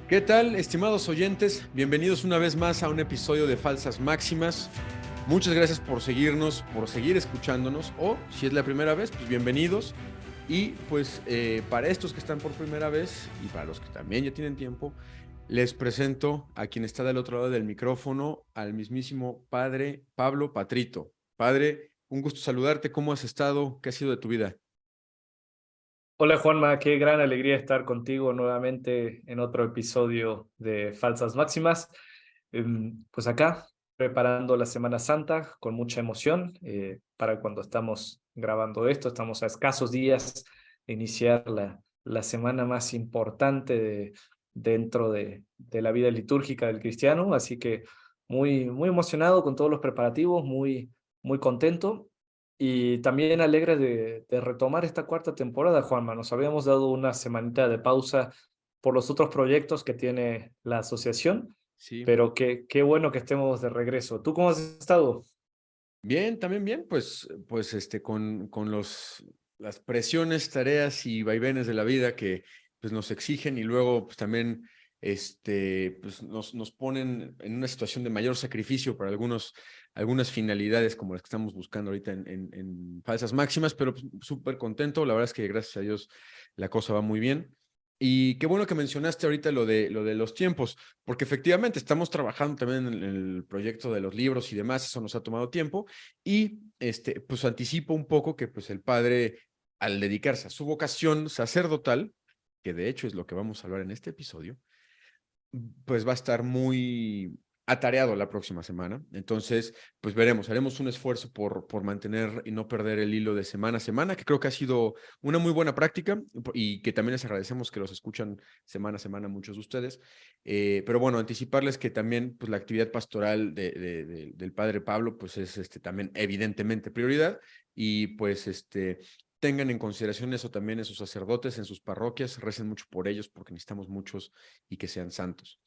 ¿Qué tal, estimados oyentes? Bienvenidos una vez más a un episodio de Falsas Máximas. Muchas gracias por seguirnos, por seguir escuchándonos, o si es la primera vez, pues bienvenidos. Y pues para estos que están por primera vez y para los que también ya tienen tiempo, les presento a quien está del otro lado del micrófono, al mismísimo padre Pablo Patrito. Padre, un gusto saludarte. ¿Cómo has estado? ¿Qué ha sido de tu vida? Hola Juanma, qué gran alegría estar contigo nuevamente en otro episodio de Falsas Máximas. Pues acá, preparando la Semana Santa con mucha emoción para cuando estamos grabando esto. Estamos a escasos días de iniciar la semana más importante dentro de la vida litúrgica del cristiano. Así que muy emocionado con todos los preparativos, muy contento. Y también alegre de retomar esta cuarta temporada, Juanma. Nos habíamos dado una semanita de pausa por los otros proyectos que tiene la asociación, Sí. pero qué bueno que estemos de regreso. ¿Tú cómo has estado? Bien, también bien, con las presiones, tareas y vaivenes de la vida que pues, nos exigen y luego pues, también nos ponen en una situación de mayor sacrificio para algunas finalidades como las que estamos buscando ahorita en Falsas Máximas, pero pues, súper contento. La verdad es que gracias a Dios la cosa va muy bien. Y qué bueno que mencionaste ahorita lo de los tiempos, porque efectivamente estamos trabajando también en el proyecto de los libros y demás, eso nos ha tomado tiempo. Y pues anticipo un poco que pues el padre, al dedicarse a su vocación sacerdotal, que de hecho es lo que vamos a hablar en este episodio, pues va a estar muy atareado la próxima semana. Entonces, pues veremos, haremos un esfuerzo por mantener y no perder el hilo de semana a semana, que creo que ha sido una muy buena práctica y que también les agradecemos que los escuchan semana a semana muchos de ustedes. Pero bueno, anticiparles que también pues la actividad pastoral del padre Pablo pues es también evidentemente prioridad y pues tengan en consideración eso también en sus sacerdotes, en sus parroquias, recen mucho por ellos porque necesitamos muchos y que sean santos.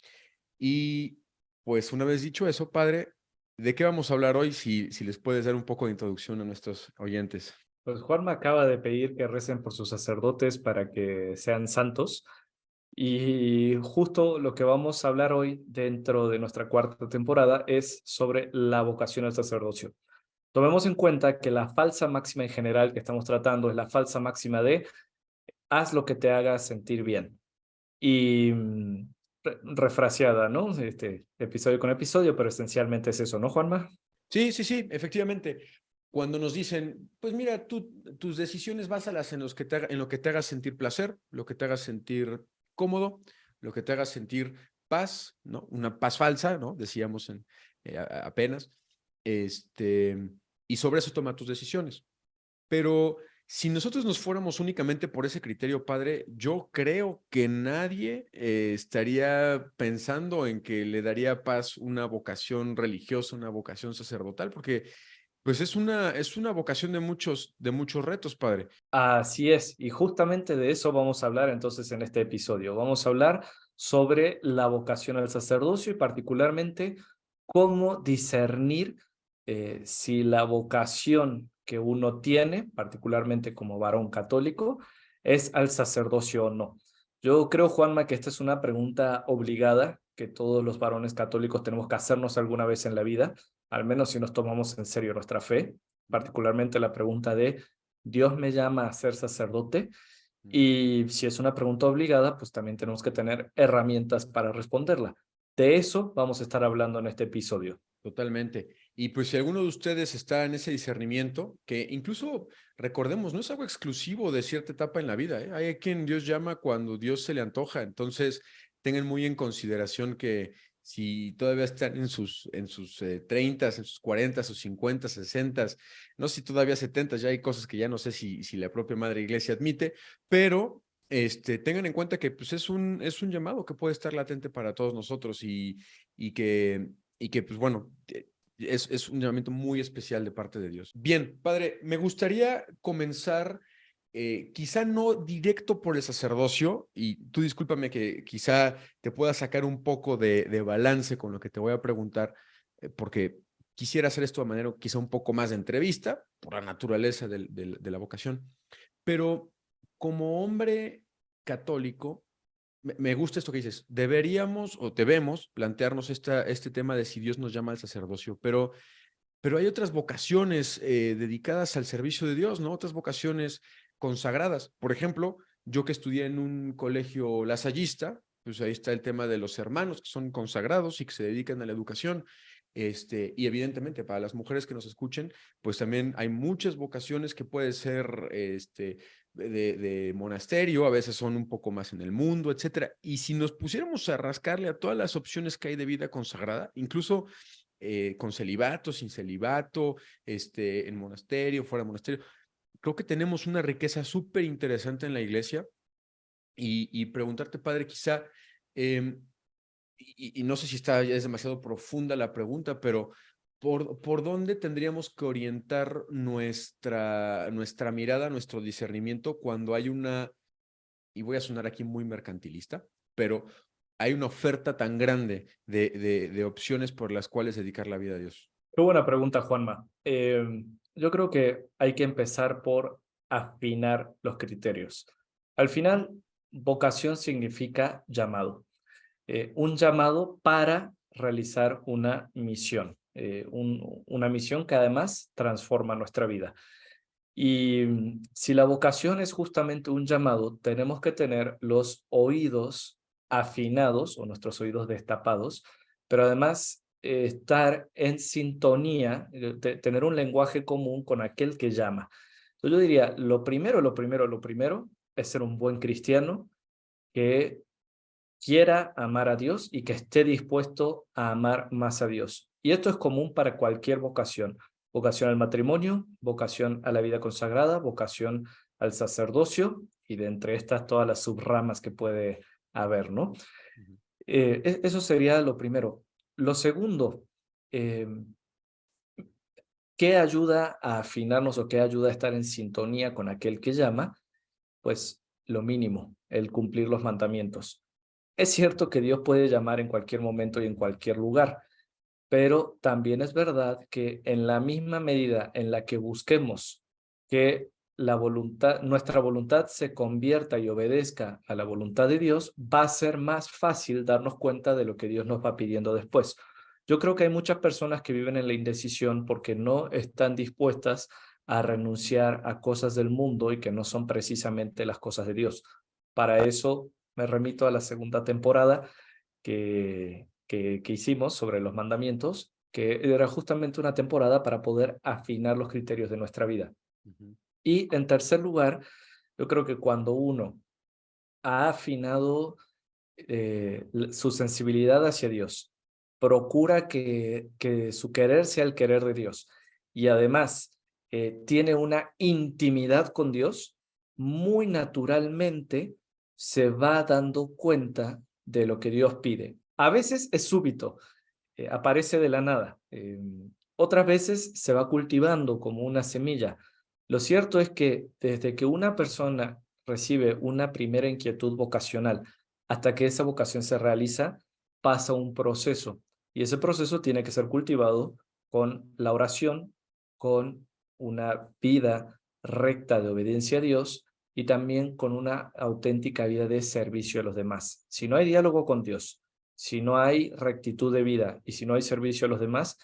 Y pues una vez dicho eso, padre, ¿de qué vamos a hablar hoy? Si les puedes dar un poco de introducción a nuestros oyentes. Pues Juanma acaba de pedir que recen por sus sacerdotes para que sean santos. Y justo lo que vamos a hablar hoy dentro de nuestra cuarta temporada es sobre la vocación al sacerdocio. Tomemos en cuenta que la falsa máxima en general que estamos tratando es la falsa máxima de haz lo que te haga sentir bien. Y refraseada, ¿no? Episodio con episodio, pero esencialmente es eso, ¿no, Juanma? Sí, sí, sí, efectivamente. Cuando nos dicen, pues mira, tus decisiones básalas en lo que te haga sentir placer, lo que te haga sentir cómodo, lo que te haga sentir paz, ¿no? Una paz falsa, ¿no? Decíamos apenas. Este, y sobre eso toma tus decisiones. Pero si nosotros nos fuéramos únicamente por ese criterio, padre, yo creo que nadie estaría pensando en que le daría paz una vocación religiosa, una vocación sacerdotal, porque pues es una vocación de muchos retos, padre. Así es, y justamente de eso vamos a hablar entonces en este episodio. Vamos a hablar sobre la vocación al sacerdocio y particularmente cómo discernir si la vocación que uno tiene, particularmente como varón católico, es al sacerdocio o no. Yo creo, Juanma, que esta es una pregunta obligada que todos los varones católicos tenemos que hacernos alguna vez en la vida, al menos si nos tomamos en serio nuestra fe, particularmente la pregunta de ¿Dios me llama a ser sacerdote? Y si es una pregunta obligada, pues también tenemos que tener herramientas para responderla. De eso vamos a estar hablando en este episodio. Totalmente. Y pues si alguno de ustedes está en ese discernimiento, que incluso recordemos, no es algo exclusivo de cierta etapa en la vida, ¿eh? Hay a quien Dios llama cuando Dios se le antoja. Entonces, tengan muy en consideración que si todavía están en sus 30, en sus 40, sus 50, 60, no sé si todavía 70, ya hay cosas que ya no sé si la propia Madre Iglesia admite, pero tengan en cuenta que pues, es un llamado que puede estar latente para todos nosotros y que pues bueno, es un llamamiento muy especial de parte de Dios. Bien, padre, me gustaría comenzar, quizá no directo por el sacerdocio, y tú discúlpame que quizá te pueda sacar un poco de balance con lo que te voy a preguntar, porque quisiera hacer esto de manera quizá un poco más de entrevista, por la naturaleza de la vocación, pero como hombre católico, me gusta esto que dices. Deberíamos o debemos plantearnos este tema de si Dios nos llama al sacerdocio, pero hay otras vocaciones dedicadas al servicio de Dios, ¿no? Otras vocaciones consagradas. Por ejemplo, yo que estudié en un colegio lasallista, pues ahí está el tema de los hermanos que son consagrados y que se dedican a la educación. Y evidentemente para las mujeres que nos escuchen, pues también hay muchas vocaciones que puede ser de monasterio, a veces son un poco más en el mundo, etcétera. Y si nos pusiéramos a rascarle a todas las opciones que hay de vida consagrada, incluso con celibato, sin celibato, en monasterio, fuera de monasterio. Creo que tenemos una riqueza súper interesante en la iglesia y preguntarte, padre, quizá, y no sé si está, ya es demasiado profunda la pregunta, pero ¿por dónde tendríamos que orientar nuestra mirada, nuestro discernimiento cuando hay una, y voy a sonar aquí muy mercantilista, pero hay una oferta tan grande de opciones por las cuales dedicar la vida a Dios? Qué buena pregunta, Juanma. Yo creo que hay que empezar por afinar los criterios. Al final, vocación significa llamado. Un llamado para realizar una misión. Una misión que además transforma nuestra vida. Y si la vocación es justamente un llamado, tenemos que tener los oídos afinados o nuestros oídos destapados, pero además estar en sintonía, tener un lenguaje común con aquel que llama. Entonces yo diría, lo primero es ser un buen cristiano que quiera amar a Dios y que esté dispuesto a amar más a Dios. Y esto es común para cualquier vocación. Vocación al matrimonio, vocación a la vida consagrada, vocación al sacerdocio y de entre estas todas las subramas que puede haber, ¿no? Ujú. Eso sería lo primero. Lo segundo, eh, ¿qué ayuda a afinarnos o qué ayuda a estar en sintonía con aquel que llama? Pues lo mínimo, el cumplir los mandamientos. Es cierto que Dios puede llamar en cualquier momento y en cualquier lugar, pero también es verdad que en la misma medida en la que busquemos que nuestra voluntad se convierta y obedezca a la voluntad de Dios, va a ser más fácil darnos cuenta de lo que Dios nos va pidiendo después. Yo creo que hay muchas personas que viven en la indecisión porque no están dispuestas a renunciar a cosas del mundo y que no son precisamente las cosas de Dios. Para eso me remito a la segunda temporada que hicimos sobre los mandamientos, que era justamente una temporada para poder afinar los criterios de nuestra vida. Ujú. Y en tercer lugar, yo creo que cuando uno ha afinado su sensibilidad hacia Dios, procura que su querer sea el querer de Dios y además tiene una intimidad con Dios, muy naturalmente se va dando cuenta de lo que Dios pide. A veces es súbito, aparece de la nada. Otras veces se va cultivando como una semilla. Lo cierto es que desde que una persona recibe una primera inquietud vocacional hasta que esa vocación se realiza, pasa un proceso. Y ese proceso tiene que ser cultivado con la oración, con una vida recta de obediencia a Dios y también con una auténtica vida de servicio a los demás. Si no hay diálogo con Dios, si no hay rectitud de vida y si no hay servicio a los demás,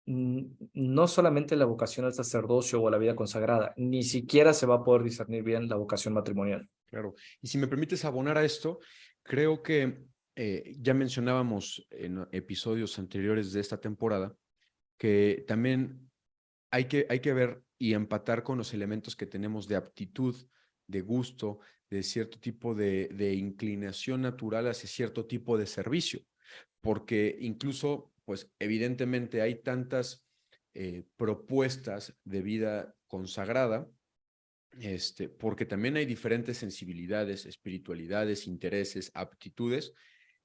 no solamente la vocación al sacerdocio o a la vida consagrada, ni siquiera se va a poder discernir bien la vocación matrimonial. Claro. Y si me permites abonar a esto, creo que ya mencionábamos en episodios anteriores de esta temporada que también hay que ver y empatar con los elementos que tenemos de aptitud, de gusto, de cierto tipo de inclinación natural hacia cierto tipo de servicio, porque incluso, pues evidentemente hay tantas propuestas de vida consagrada, porque también hay diferentes sensibilidades, espiritualidades, intereses, aptitudes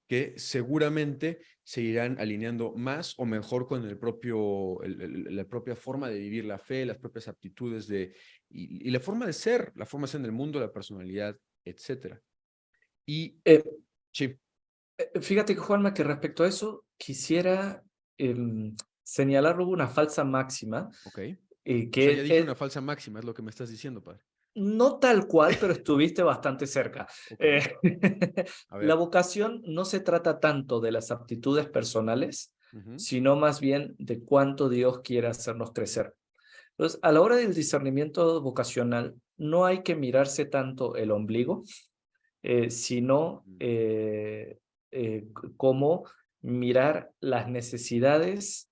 que seguramente se irán alineando más o mejor con la propia forma de vivir la fe, las propias aptitudes y la forma de ser, la forma de ser en el mundo, la personalidad, etcétera. Y Eh, sí, Fíjate que, Juanma, que respecto a eso, quisiera señalar una falsa máxima ok. O sea, ya que dije una falsa máxima, es lo que me estás diciendo, padre. No tal cual, pero estuviste bastante cerca. Ok, Eh, a la ver. vocación no se trata tanto de las aptitudes personales, Ujú, sino más bien de cuánto Dios quiere hacernos crecer. Entonces, a la hora del discernimiento vocacional, no hay que mirarse tanto el ombligo, sino ujú. cómo mirar las necesidades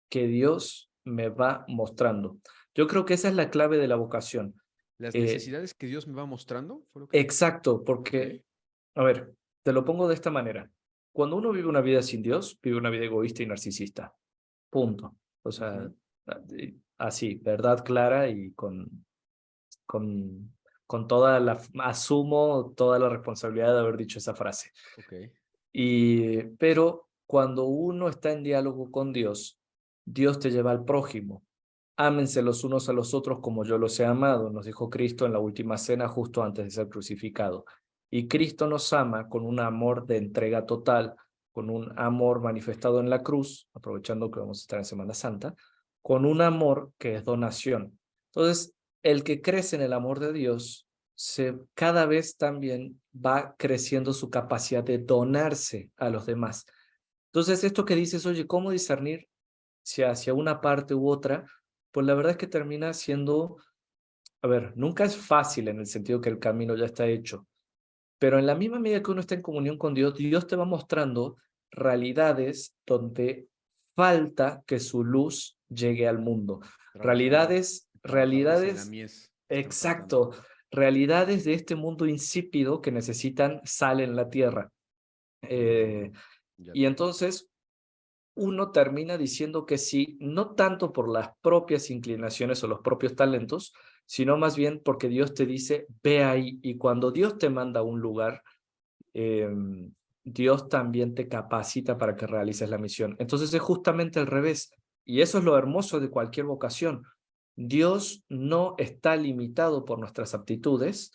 que Dios me va mostrando. Yo creo que esa es la clave de la vocación. Las Eh, necesidades que Dios me va mostrando, ¿fue lo que dijiste? exacto, Ok. porque, a ver, te lo pongo de esta manera. Cuando uno vive una vida sin Dios, vive una vida egoísta y narcisista. Punto. O sea, Ujú, así, verdad clara y con, con toda la, asumo toda la responsabilidad de haber dicho esa frase. ok. Pero cuando uno está en diálogo con Dios, Dios te lleva al prójimo. Ámense los unos a los otros como yo los he amado, nos dijo Cristo en la última cena justo antes de ser crucificado. Y Cristo nos ama con un amor de entrega total, con un amor manifestado en la cruz, aprovechando que vamos a estar en Semana Santa, con un amor que es donación. Entonces, el que crece en el amor de Dios, cada vez también va creciendo su capacidad de donarse a los demás. Entonces, esto que dices, oye, ¿cómo discernir si hacia una parte u otra? Pues la verdad es que termina siendo, a ver, nunca es fácil en el sentido que el camino ya está hecho, pero en la misma medida que uno está en comunión con Dios, Dios te va mostrando realidades donde falta que su luz llegue al mundo. Trabajando, Realidades, trabajadores en la realidades, mies están faltando. exacto, realidades de este mundo insípido que necesitan sal en la tierra. Eh, Ya y te entonces uno termina diciendo que sí, no tanto por las propias inclinaciones o los propios talentos, sino más bien porque Dios te dice, ve ahí. Y cuando Dios te manda a un lugar, eh, Dios también te capacita para que realices la misión. Entonces es justamente al revés. Y eso es lo hermoso de cualquier vocación. Dios no está limitado por nuestras aptitudes.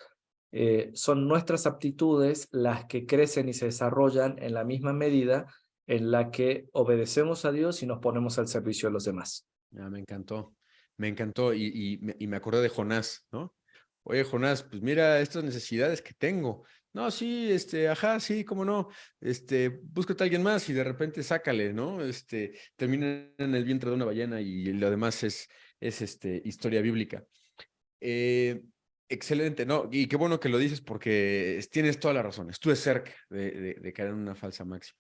Son nuestras aptitudes las que crecen y se desarrollan en la misma medida en la que obedecemos a Dios y nos ponemos al servicio de los demás. Me encantó, me encantó y me acordé de Jonás, ¿no? Oye, Jonás, pues mira estas necesidades que tengo. No, sí, ajá, sí, cómo no, búscate a alguien más y de repente sácale, ¿no? Termina en el vientre de una ballena y lo demás es historia bíblica. Eh, excelente, ¿no? Y qué bueno que lo dices porque tienes toda la razón. Estuve cerca de caer en una falsa máxima.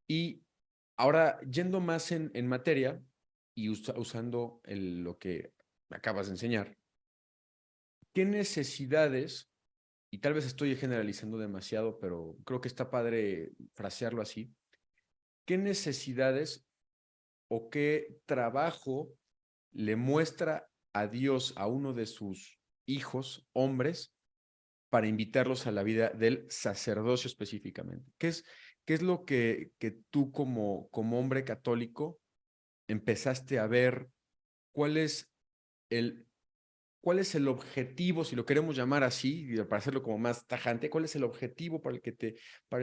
Y ahora, yendo más en materia y usando lo que me acabas de enseñar, ¿qué necesidades, y tal vez estoy generalizando demasiado, pero creo que está padre frasearlo así, qué necesidades o qué trabajo le muestra a Dios a uno de sus hijos, hombres, para invitarlos a la vida del sacerdocio específicamente? ¿Qué es lo que tú como hombre católico empezaste a ver cuál es el, cuál es el objetivo, si lo queremos llamar así, para hacerlo como más tajante, cuál es el objetivo para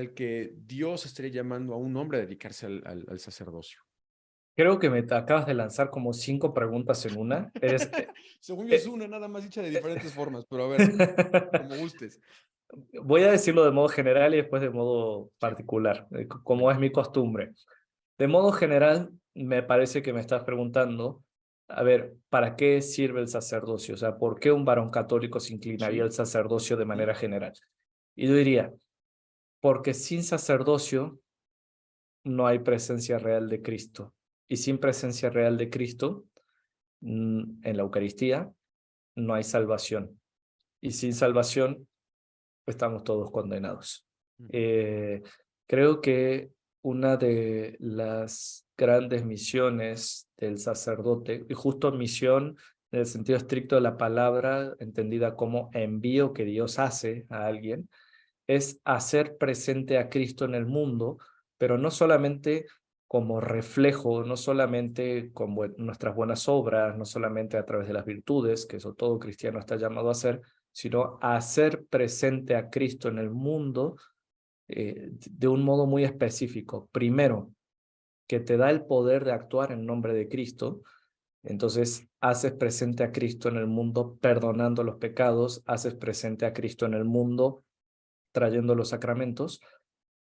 el que Dios estaría llamando a un hombre a dedicarse al sacerdocio? Creo que me acabas de lanzar como 5 preguntas en una. Según yo es Eh, una, nada más dicha de eh, diferentes formas, pero a ver, como gustes. Voy a decirlo de modo general y después de modo Sí, particular, como es venga. mi costumbre. De modo general, me parece que me estás preguntando, a ver, ¿para qué sirve el sacerdocio? O sea, ¿por qué un varón católico se inclinaría al Sí. sacerdocio de Ujú. manera general? Y yo diría, porque sin sacerdocio no hay presencia real de Cristo. Y sin presencia real de Cristo, en la Eucaristía, no hay salvación. Y sin salvación, estamos todos condenados. Ujú. Eh, Creo que una de las grandes misiones del sacerdote, y justo misión en el sentido estricto de la palabra, entendida como envío que Dios hace a alguien, es hacer presente a Cristo en el mundo, pero no solamente como reflejo, no solamente con nuestras buenas obras, no solamente a través de las virtudes, que eso todo cristiano está llamado a hacer, sino a hacer presente a Cristo en el mundo de un modo muy específico. Primero, que te da el poder de actuar en nombre de Cristo, Entonces, haces presente a Cristo en el mundo perdonando los pecados, haces presente a Cristo en el mundo trayendo los sacramentos.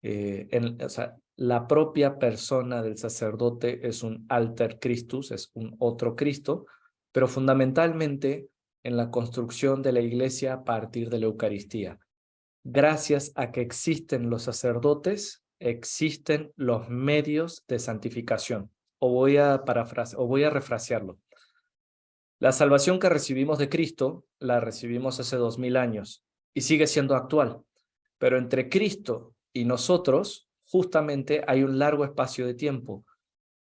O sea, la propia persona del sacerdote es un alter Christus, es un otro Cristo, pero fundamentalmente en la construcción de la iglesia a partir de la Eucaristía. Gracias a que existen los sacerdotes, existen los medios de santificación. O voy a refrasearlo. La salvación que recibimos de Cristo la recibimos hace 2000 años y sigue siendo actual. Pero entre Cristo y nosotros, justamente hay un largo espacio de tiempo.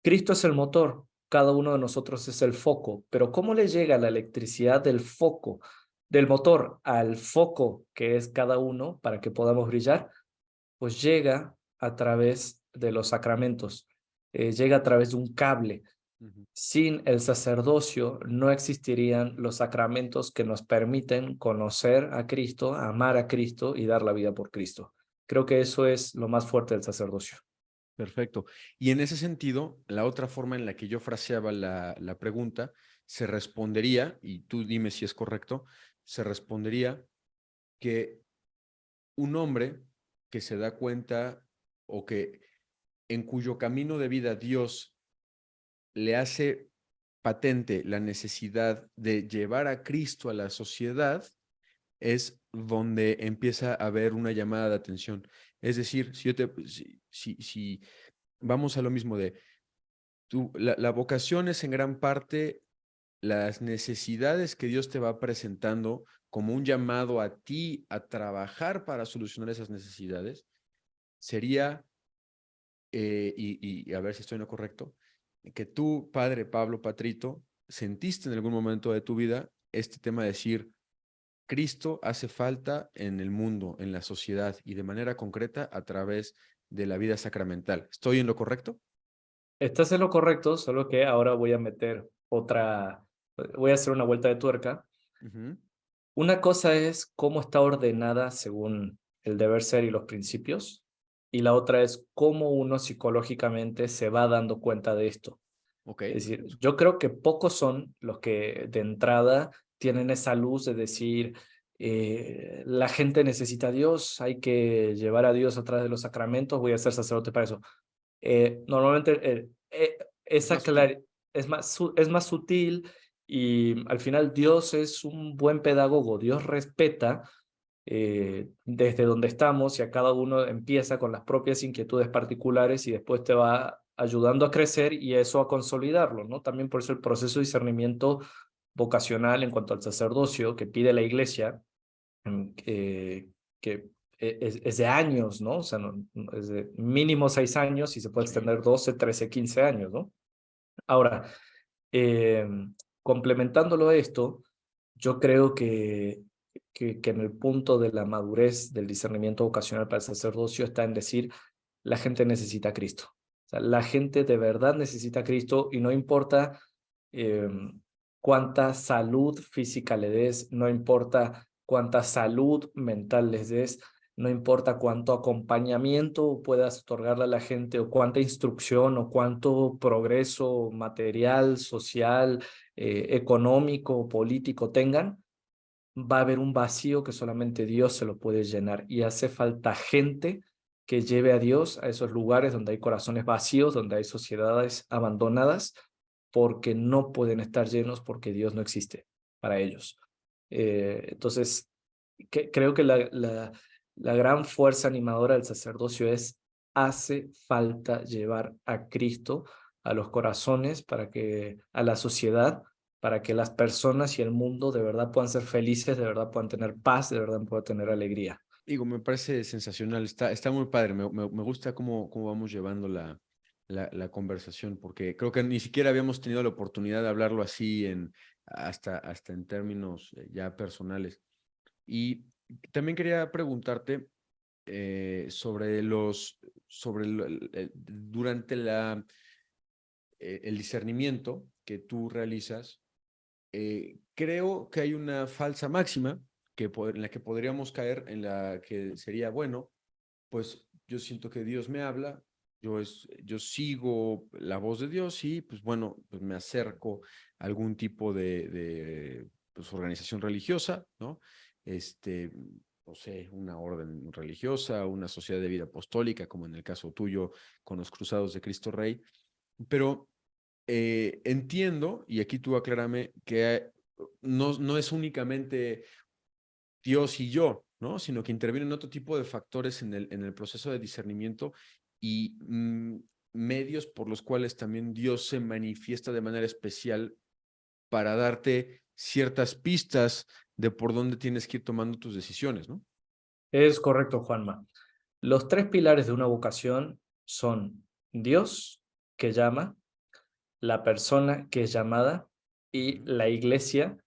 Cristo es el motor, cada uno de nosotros es el foco, pero ¿cómo le llega la electricidad del foco, del motor al foco que es cada uno para que podamos brillar? Pues llega a través de los sacramentos, llega a través de un cable. Ujú. Sin el sacerdocio no existirían los sacramentos que nos permiten conocer a Cristo, amar a Cristo y dar la vida por Cristo. Creo que eso es lo más fuerte del sacerdocio. Perfecto. Y en ese sentido, la otra forma en la que yo fraseaba la pregunta se respondería, y tú dime si es correcto, se respondería que un hombre que se da cuenta o que en cuyo camino de vida Dios le hace patente la necesidad de llevar a Cristo a la sociedad, es donde empieza a haber una llamada de atención. Es decir, si vamos a lo mismo de la vocación es en gran parte las necesidades que Dios te va presentando como un llamado a ti a trabajar para solucionar esas necesidades, sería, y a ver si estoy en lo correcto, que tú, padre Pablo Patrito, sentiste en algún momento de tu vida este tema de decir, Cristo hace falta en el mundo, en la sociedad y de manera concreta a través de la vida sacramental. ¿Estoy en lo correcto? Estás en lo correcto, solo que ahora voy a hacer una vuelta de tuerca. Ujú. Una cosa es cómo está ordenada según el deber ser y los principios, y la otra es cómo uno psicológicamente se va dando cuenta de esto. Ok. Es decir, yo creo que pocos son los que de entrada tienen esa luz de decir, la gente necesita a Dios, hay que llevar a Dios a través de los sacramentos, voy a ser sacerdote para eso. Normalmente Es esa más sutil. es más sutil y al final Dios es un buen pedagogo, Dios respeta desde donde estamos y a cada uno empieza con las propias inquietudes particulares y después te va ayudando a crecer y eso a consolidarlo, ¿no? También por eso el proceso de discernimiento vocacional en cuanto al sacerdocio que pide la iglesia, que es de años, ¿no? O sea, es de mínimo 6 años y se puede Sí. extender 12, 13, 15 años, ¿no? Ahora, eh, complementándolo a esto, yo creo que en el punto de la madurez del discernimiento vocacional para el sacerdocio está en decir, la gente necesita a Cristo. O sea, la gente de verdad necesita a Cristo y no importa eh, cuánta salud física le des, no importa cuánta salud mental les des, no importa cuánto acompañamiento puedas otorgarle a la gente o cuánta instrucción o cuánto progreso material, social, económico, político tengan, va a haber un vacío que solamente Dios se lo puede llenar y hace falta gente que lleve a Dios a esos lugares donde hay corazones vacíos, donde hay sociedades abandonadas, porque no pueden estar llenos porque Dios no existe para ellos. Entonces, creo que la gran fuerza animadora del sacerdocio es, hace falta llevar a Cristo a los corazones para que a la sociedad para que las personas y el mundo de verdad puedan ser felices, de verdad puedan tener paz, de verdad puedan tener alegría. Digo, me parece sensacional, está muy padre, me gusta cómo vamos llevando la conversación, porque creo que ni siquiera habíamos tenido la oportunidad de hablarlo así hasta en términos ya personales. Y también quería preguntarte durante el discernimiento que tú realizas, creo que hay una falsa máxima en la que podríamos caer, en la que sería, bueno, pues yo siento que Dios me habla, yo sigo la voz de Dios y pues bueno, pues me acerco a algún tipo de pues, organización religiosa, ¿no? Este, no sé, una orden religiosa, una sociedad de vida apostólica, como en el caso tuyo con los Cruzados de Cristo Rey, pero entiendo, y aquí tú aclárame, que no es únicamente Dios y yo, ¿no? Sino que intervienen otro tipo de factores en el proceso de discernimiento y medios por los cuales también Dios se manifiesta de manera especial para darte ciertas pistas de por dónde tienes que ir tomando tus decisiones, ¿no? Es correcto, Juanma. Los tres pilares de una vocación son Dios, que llama, la persona, que es llamada, y Ujú. la iglesia,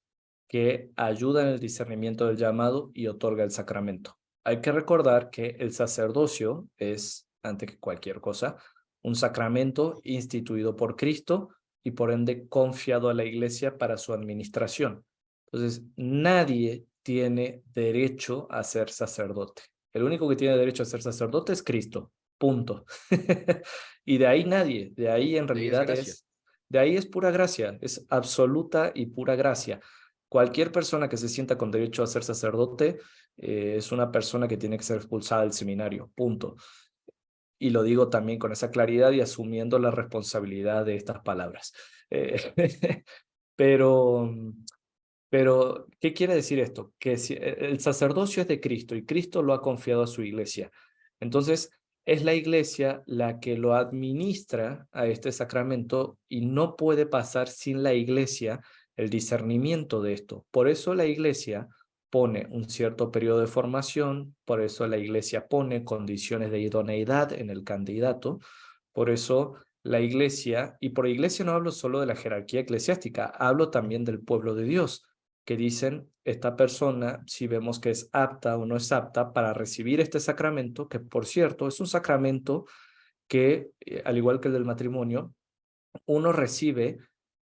que ayuda en el discernimiento del llamado y otorga el sacramento. Hay que recordar que el sacerdocio es, antes que cualquier cosa, un sacramento instituido por Cristo y por ende confiado a la iglesia para su administración. Entonces, nadie tiene derecho a ser sacerdote. El único que tiene derecho a ser sacerdote es Cristo. Punto. Y de ahí nadie, de ahí en De ahí es realidad gracia. de ahí es pura gracia, es absoluta y pura gracia. Cualquier persona que se sienta con derecho a ser sacerdote es una persona que tiene que ser expulsada del seminario, punto. Y lo digo también con esa claridad y asumiendo la responsabilidad de estas palabras. Eh, pero, pero, ¿qué quiere decir esto? Que si el sacerdocio es de Cristo y Cristo lo ha confiado a su iglesia. Entonces, es la iglesia la que lo administra a este sacramento y no puede pasar sin la iglesia el discernimiento de esto. Por eso la iglesia pone un cierto periodo de formación, por eso la iglesia pone condiciones de idoneidad en el candidato, por eso la iglesia, y por iglesia no hablo solo de la jerarquía eclesiástica, hablo también del pueblo de Dios que dicen, esta persona, si vemos que es apta o no es apta para recibir este sacramento, que por cierto es un sacramento que, al igual que el del matrimonio, uno recibe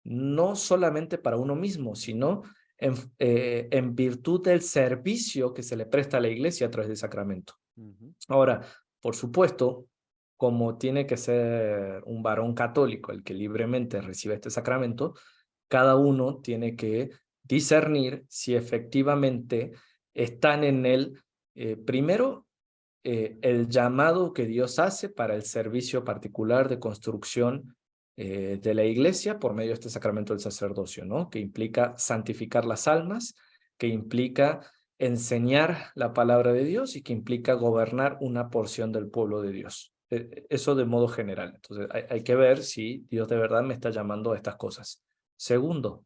no solamente para uno mismo, sino en virtud del servicio que se le presta a la iglesia a través del sacramento. Ujú. Ahora, por supuesto, como tiene que ser un varón católico el que libremente recibe este sacramento, cada uno tiene que discernir si efectivamente están en él, primero, el llamado que Dios hace para el servicio particular de construcción de la iglesia por medio de este sacramento del sacerdocio, ¿no? Que implica santificar las almas, que implica enseñar la palabra de Dios y que implica gobernar una porción del pueblo de Dios. Eso de modo general. Entonces, hay que ver si Dios de verdad me está llamando a estas cosas. Segundo,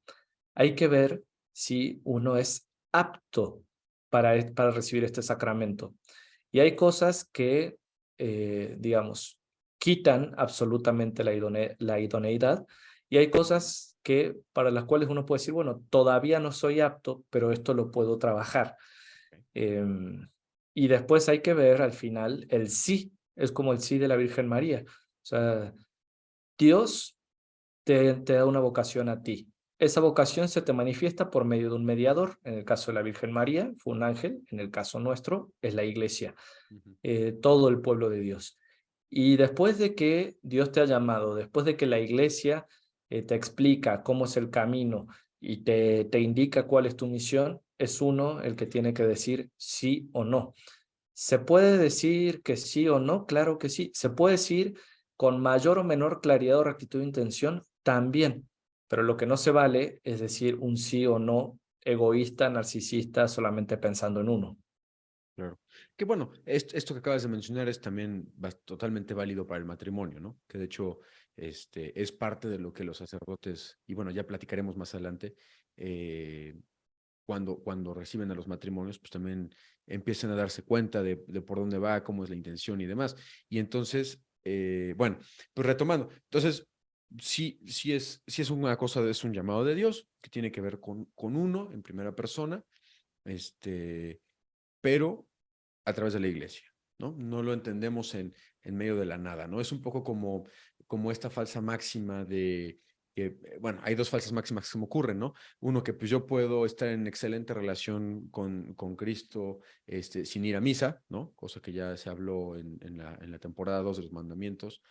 hay que ver si uno es apto para recibir este sacramento. Y hay cosas que, digamos, quitan absolutamente la idoneidad y hay cosas que para las cuales uno puede decir, bueno, todavía no soy apto, pero esto lo puedo trabajar. Okay. Y después hay que ver al final el sí, es como el sí de la Virgen María. O sea, Dios te da una vocación a ti. Esa vocación se te manifiesta por medio de un mediador. En el caso de la Virgen María, fue un ángel. En el caso nuestro, es la iglesia, Ujú. todo el pueblo de Dios. Y después de que Dios te ha llamado, después de que la iglesia te explica cómo es el camino y te indica cuál es tu misión, es uno el que tiene que decir sí o no. ¿Se puede decir que sí o no? Claro que sí. ¿Se puede decir con mayor o menor claridad o rectitud de intención? También. Pero lo que no se vale es decir un sí o no egoísta, narcisista, solamente pensando en uno. Claro. Que bueno, esto que acabas de mencionar es también totalmente válido para el matrimonio, ¿no? Que de hecho es parte de lo que los sacerdotes, y bueno, ya platicaremos más adelante, eh, cuando reciben a los matrimonios, pues también empiezan a darse cuenta de por dónde va, cómo es la intención y demás. Y entonces, bueno, pues retomando, entonces, sí es una cosa, es un llamado de Dios que tiene que ver con uno en primera persona, este, pero a través de la iglesia, ¿no? No lo entendemos en medio de la nada, ¿no? Es un poco como esta falsa máxima de bueno, hay dos falsas máximas que se me ocurren, ¿no? Uno, que pues yo puedo estar en excelente relación con Cristo sin ir a misa, ¿no? Cosa que ya se habló en la temporada 2 de los mandamientos.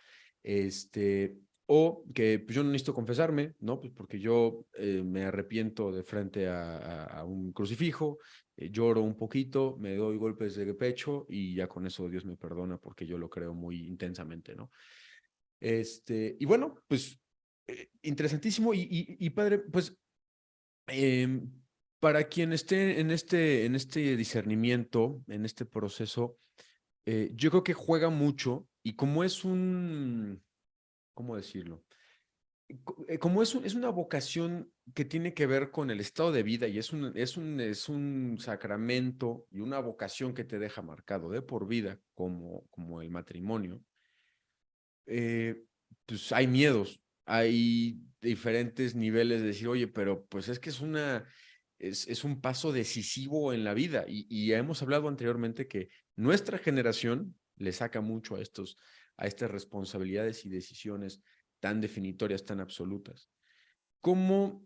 O que pues yo no necesito confesarme, ¿no? Pues porque yo me arrepiento de frente a un crucifijo, lloro un poquito, me doy golpes de pecho y ya con eso Dios me perdona porque yo lo creo muy intensamente, ¿no? Y bueno, pues interesantísimo y padre, pues eh, para quien esté en este discernimiento, en este proceso, yo creo que juega mucho y como es ¿cómo decirlo? Como es una vocación que tiene que ver con el estado de vida y es un sacramento y una vocación que te deja marcado de por vida, como el matrimonio, eh, pues hay miedos, hay diferentes niveles de decir, oye, pero pues es que es un paso decisivo en la vida y hemos hablado anteriormente que nuestra generación le saca mucho a estas responsabilidades y decisiones tan definitorias, tan absolutas. ¿Cómo,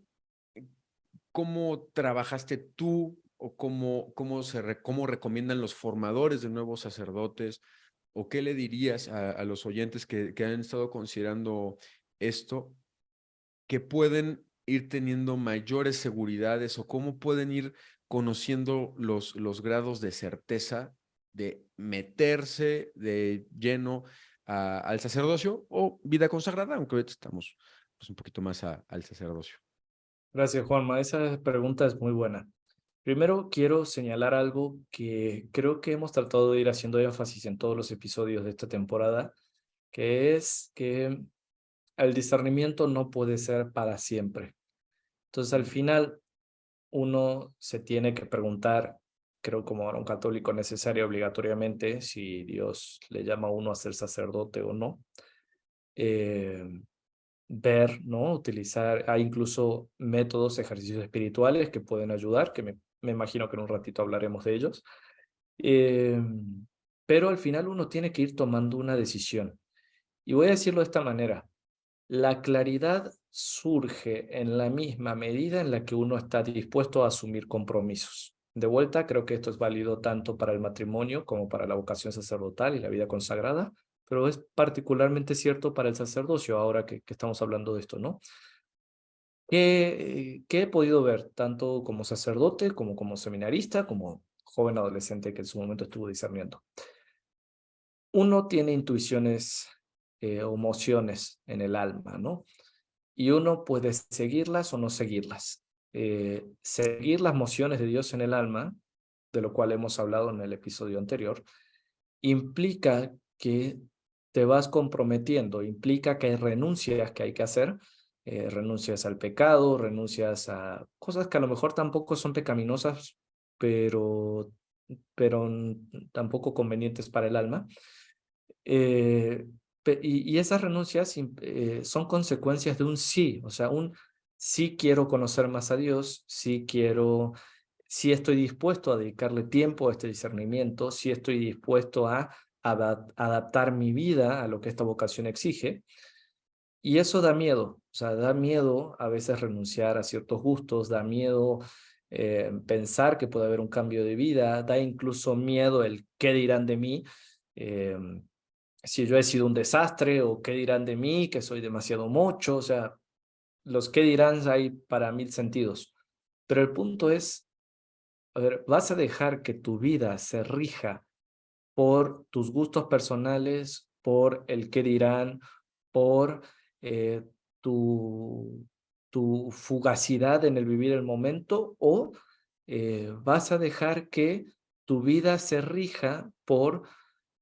cómo trabajaste tú o cómo recomiendan los formadores de nuevos sacerdotes o qué le dirías a los oyentes que han estado considerando esto, que pueden ir teniendo mayores seguridades o cómo pueden ir conociendo los grados de certeza de meterse de lleno al sacerdocio o vida consagrada, aunque ahorita estamos pues, un poquito más al sacerdocio? Gracias, Juanma. Esa pregunta es muy buena. Primero, quiero señalar algo que creo que hemos tratado de ir haciendo énfasis en todos los episodios de esta temporada, que es que el discernimiento no puede ser para siempre. Entonces, al final, uno se tiene que preguntar, creo como un católico necesario obligatoriamente, si Dios le llama a uno a ser sacerdote o no. Eh, Ver, ¿no? Utilizar, hay incluso métodos, ejercicios espirituales que pueden ayudar, que me imagino que en un ratito hablaremos de ellos. Eh, pero al final uno tiene que ir tomando una decisión. Y voy a decirlo de esta manera. La claridad surge en la misma medida en la que uno está dispuesto a asumir compromisos. De vuelta, creo que esto es válido tanto para el matrimonio como para la vocación sacerdotal y la vida consagrada, pero es particularmente cierto para el sacerdocio, ahora que estamos hablando de esto, ¿no? ¿Qué he podido ver, tanto como sacerdote, como seminarista, como joven adolescente que en su momento estuvo discerniendo? Uno tiene intuiciones o emociones en el alma, ¿no? Y uno puede seguirlas o no seguirlas. Seguir las mociones de Dios en el alma, de lo cual hemos hablado en el episodio anterior, implica que te vas comprometiendo, implica que hay renuncias que hay que hacer, renuncias al pecado, renuncias a cosas que a lo mejor tampoco son pecaminosas, pero, pero tampoco convenientes para el alma. Eh, y esas renuncias son consecuencias de un sí, o sea, un sí quiero conocer más a Dios, sí estoy dispuesto a dedicarle tiempo a este discernimiento, sí estoy dispuesto a adaptar mi vida a lo que esta vocación exige. Y eso da miedo, o sea, da miedo a veces renunciar a ciertos gustos, da miedo pensar que puede haber un cambio de vida, da incluso miedo el qué dirán de mí. Eh, si yo he sido un desastre o qué dirán de mí, que soy demasiado mocho, o sea, los qué dirán hay para mil sentidos. Pero el punto es, a ver, ¿vas a dejar que tu vida se rija por tus gustos personales, por el qué dirán, por eh, tu, tu fugacidad en el vivir el momento, o vas a dejar que tu vida se rija por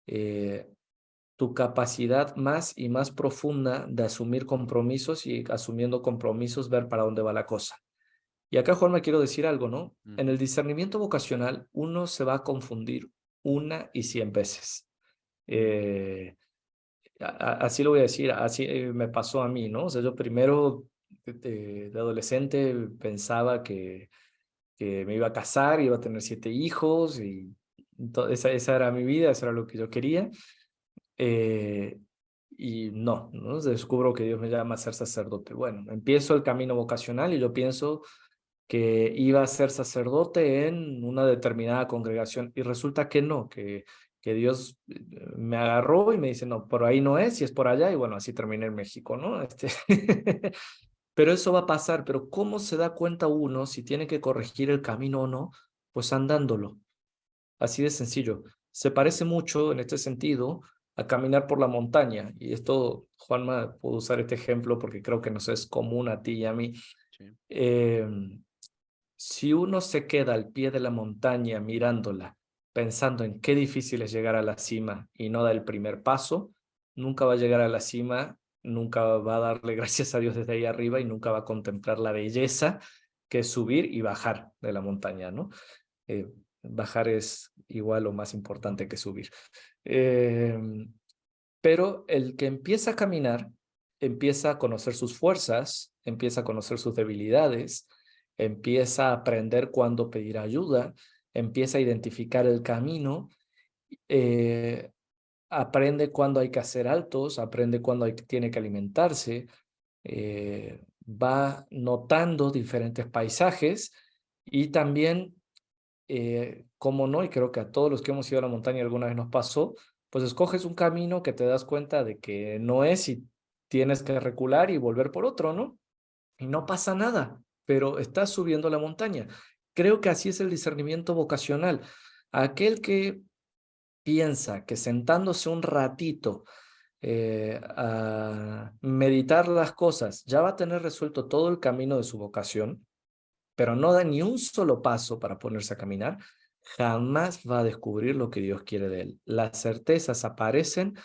eh, tu capacidad más y más profunda de asumir compromisos y asumiendo compromisos ver para dónde va la cosa? Y acá, Juan, me quiero decir algo, ¿no? En el discernimiento vocacional uno se va a confundir una y 100 veces. Eh, Así lo voy a decir, así me pasó a mí, ¿no? O sea, yo primero de adolescente pensaba que me iba a casar, iba a tener 7 hijos y esa era mi vida, eso era lo que yo quería. Eh, y no descubro que Dios me llama a ser sacerdote. Bueno, empiezo el camino vocacional y yo pienso que iba a ser sacerdote en una determinada congregación y resulta que no, que Dios me agarró y me dice, no, por ahí no es, y es por allá, y bueno, así terminé en México, ¿no? Pero eso va a pasar, pero ¿cómo se da cuenta uno si tiene que corregir el camino o no? Pues andándolo, así de sencillo. Se parece mucho en este sentido a caminar por la montaña, y esto, Juanma, puedo usar este ejemplo porque creo que nos es común a ti y a mí. Sí. Eh, si uno se queda al pie de la montaña mirándola, pensando en qué difícil es llegar a la cima y no da el primer paso, nunca va a llegar a la cima, nunca va a darle gracias a Dios desde ahí arriba y nunca va a contemplar la belleza que es subir y bajar de la montaña, ¿no? Eh, Bajar es igual o más importante que subir. Eh, pero el que empieza a caminar, empieza a conocer sus fuerzas, empieza a conocer sus debilidades, empieza a aprender cuándo pedir ayuda, empieza a identificar el camino, eh, aprende cuándo hay que hacer altos, aprende cuándo tiene que alimentarse, va notando diferentes paisajes y también cómo no, y creo que a todos los que hemos ido a la montaña alguna vez nos pasó, pues escoges un camino que te das cuenta de que no es y tienes que recular y volver por otro, ¿no? Y no pasa nada, pero estás subiendo la montaña. Creo que así es el discernimiento vocacional. Aquel que piensa que sentándose un ratito a meditar las cosas ya va a tener resuelto todo el camino de su vocación, pero no da ni un solo paso para ponerse a caminar, jamás va a descubrir lo que Dios quiere de él. Las certezas aparecen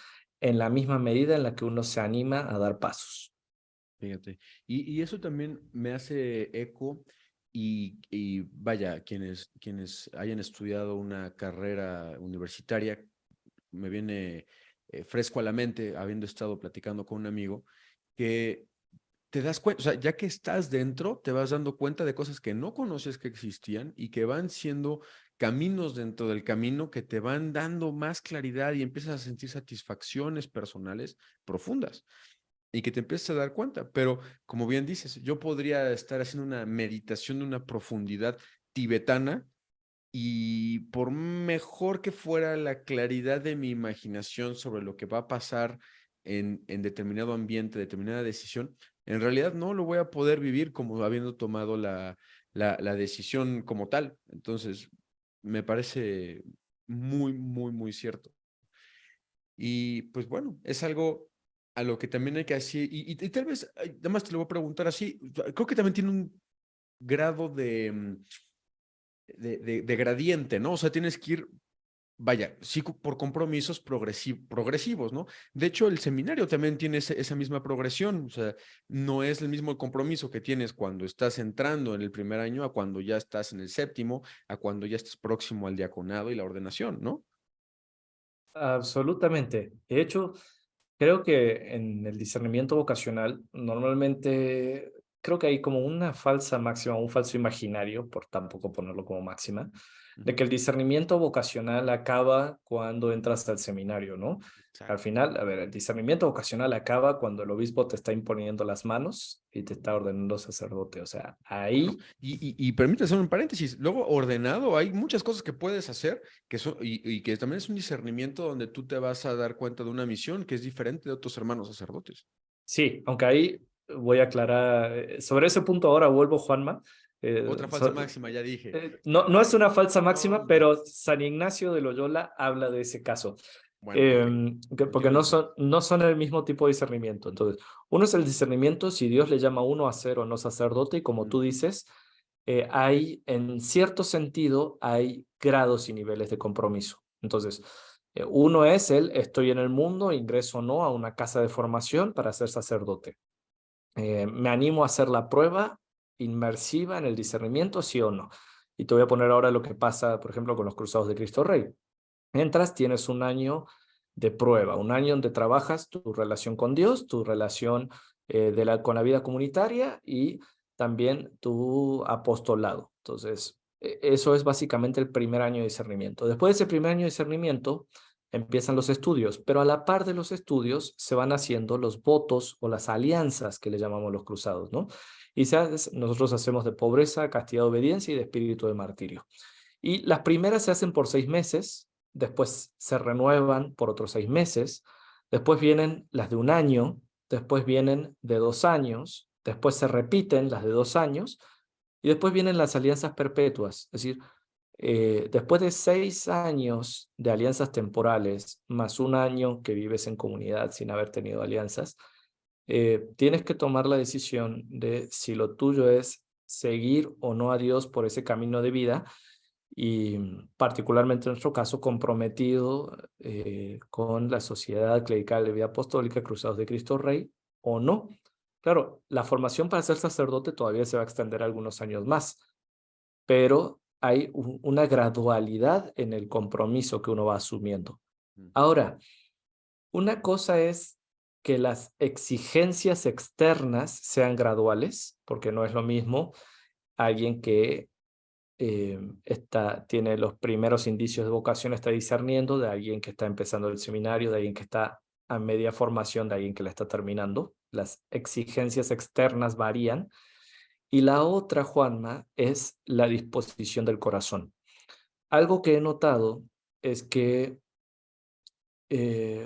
en la misma medida en la que uno se anima a dar pasos. Fíjate. Y eso también me hace eco y vaya, quienes hayan estudiado una carrera universitaria, me viene fresco a la mente, habiendo estado platicando con un amigo, que te das cuenta, o sea, ya que estás dentro, te vas dando cuenta de cosas que no conoces que existían y que van siendo caminos dentro del camino que te van dando más claridad y empiezas a sentir satisfacciones personales profundas y que te empiezas a dar cuenta. Pero como bien dices, yo podría estar haciendo una meditación de una profundidad tibetana y por mejor que fuera la claridad de mi imaginación sobre lo que va a pasar en determinado ambiente, determinada decisión, en realidad no lo voy a poder vivir como habiendo tomado la decisión como tal. Entonces, me parece muy cierto. Y pues bueno, es algo a lo que también hay que hacer, y tal vez, además te lo voy a preguntar así, creo que también tiene un grado de gradiente, ¿no? O sea, tienes que ir, vaya, sí por compromisos progresivos, ¿no? De hecho, el seminario también tiene esa misma progresión, o sea, no es el mismo compromiso que tienes cuando estás entrando en el primer año a cuando ya estás en el séptimo, a cuando ya estás próximo al diaconado y la ordenación, ¿no? Absolutamente. De hecho, creo que en el discernimiento vocacional, normalmente creo que hay como una falsa máxima, un falso imaginario, por tampoco ponerlo como máxima, de Ujú. que el discernimiento vocacional acaba cuando entras al seminario, ¿no? Al Exacto. final, a ver, el discernimiento vocacional acaba cuando el obispo te está imponiendo las manos y te está ordenando sacerdote. O sea, Bueno, ahí y permítame hacer un paréntesis. Luego, ordenado, hay muchas cosas que puedes hacer que son, y que también es un discernimiento donde tú te vas a dar cuenta de una misión que es diferente de otros hermanos sacerdotes. sí, aunque ahí voy a aclarar, sobre ese punto ahora vuelvo, Juanma. Otra Eh, falsa so- máxima, ya dije. no es una falsa máxima, No. pero San Ignacio de Loyola habla de ese caso. Bueno, ok. Porque Continúa diciendo. no son el mismo tipo de discernimiento. Entonces, uno es el discernimiento si Dios le llama a uno a ser o no sacerdote, y como Ujú. tú dices, hay, en cierto sentido, hay grados y niveles de compromiso. Entonces, uno es el estoy en el mundo, ingreso o no a una casa de formación para ser sacerdote. Me animo a hacer la prueba inmersiva en el discernimiento, sí o no. Y te voy a poner ahora lo que pasa, por ejemplo, con los Cruzados de Cristo Rey. Entras, tienes un año de prueba, un año donde trabajas tu relación con Dios, tu relación con la vida comunitaria y también tu apostolado. Entonces, eso es básicamente el primer año de discernimiento. Después de ese primer año de discernimiento, empiezan los estudios, pero a la par de los estudios se van haciendo los votos o las alianzas que le llamamos los cruzados, ¿no? Y nosotros hacemos de pobreza, castidad, obediencia y de espíritu de martirio. Y las primeras se hacen por 6 meses, después se renuevan por otros 6 meses, después vienen las de 1 año, después vienen de 2 años, después se repiten las de 2 años, y después vienen las alianzas perpetuas, es decir, después de 6 años de alianzas temporales, más 1 año que vives en comunidad sin haber tenido alianzas, tienes que tomar la decisión de si lo tuyo es seguir o no a Dios por ese camino de vida, y particularmente en nuestro caso comprometido con la Sociedad Clerical de Vida Apostólica Cruzados de Cristo Rey o no. Claro, la formación para ser sacerdote todavía se va a extender algunos años más, pero hay una gradualidad en el compromiso que uno va asumiendo. Mm. Ahora, una cosa es que las exigencias externas sean graduales, porque no es lo mismo alguien que tiene los primeros indicios de vocación, está discerniendo, de alguien que está empezando el seminario, de alguien que está a media formación, de alguien que la está terminando. Las exigencias externas varían. Y la otra, Juanma, es la disposición del corazón. Algo que he notado es que,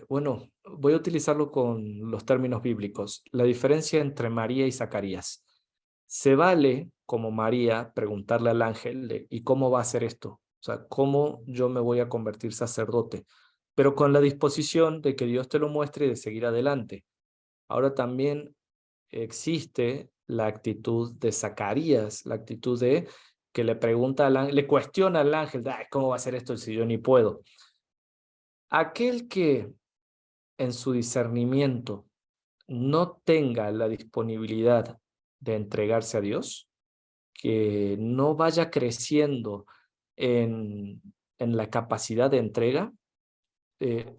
bueno, voy a utilizarlo con los términos bíblicos, la diferencia entre María y Zacarías. Se vale, como María, preguntarle al ángel ¿y cómo va a ser esto? O sea, ¿cómo yo me voy a convertir sacerdote? Pero con la disposición de que Dios te lo muestre y de seguir adelante. Ahora también existe la actitud de Zacarías, la actitud de que le pregunta al ángel, le cuestiona al ángel, ¿cómo va a ser esto si yo ni puedo? Aquel que en su discernimiento no tenga la disponibilidad de entregarse a Dios, que no vaya creciendo en la capacidad de entrega,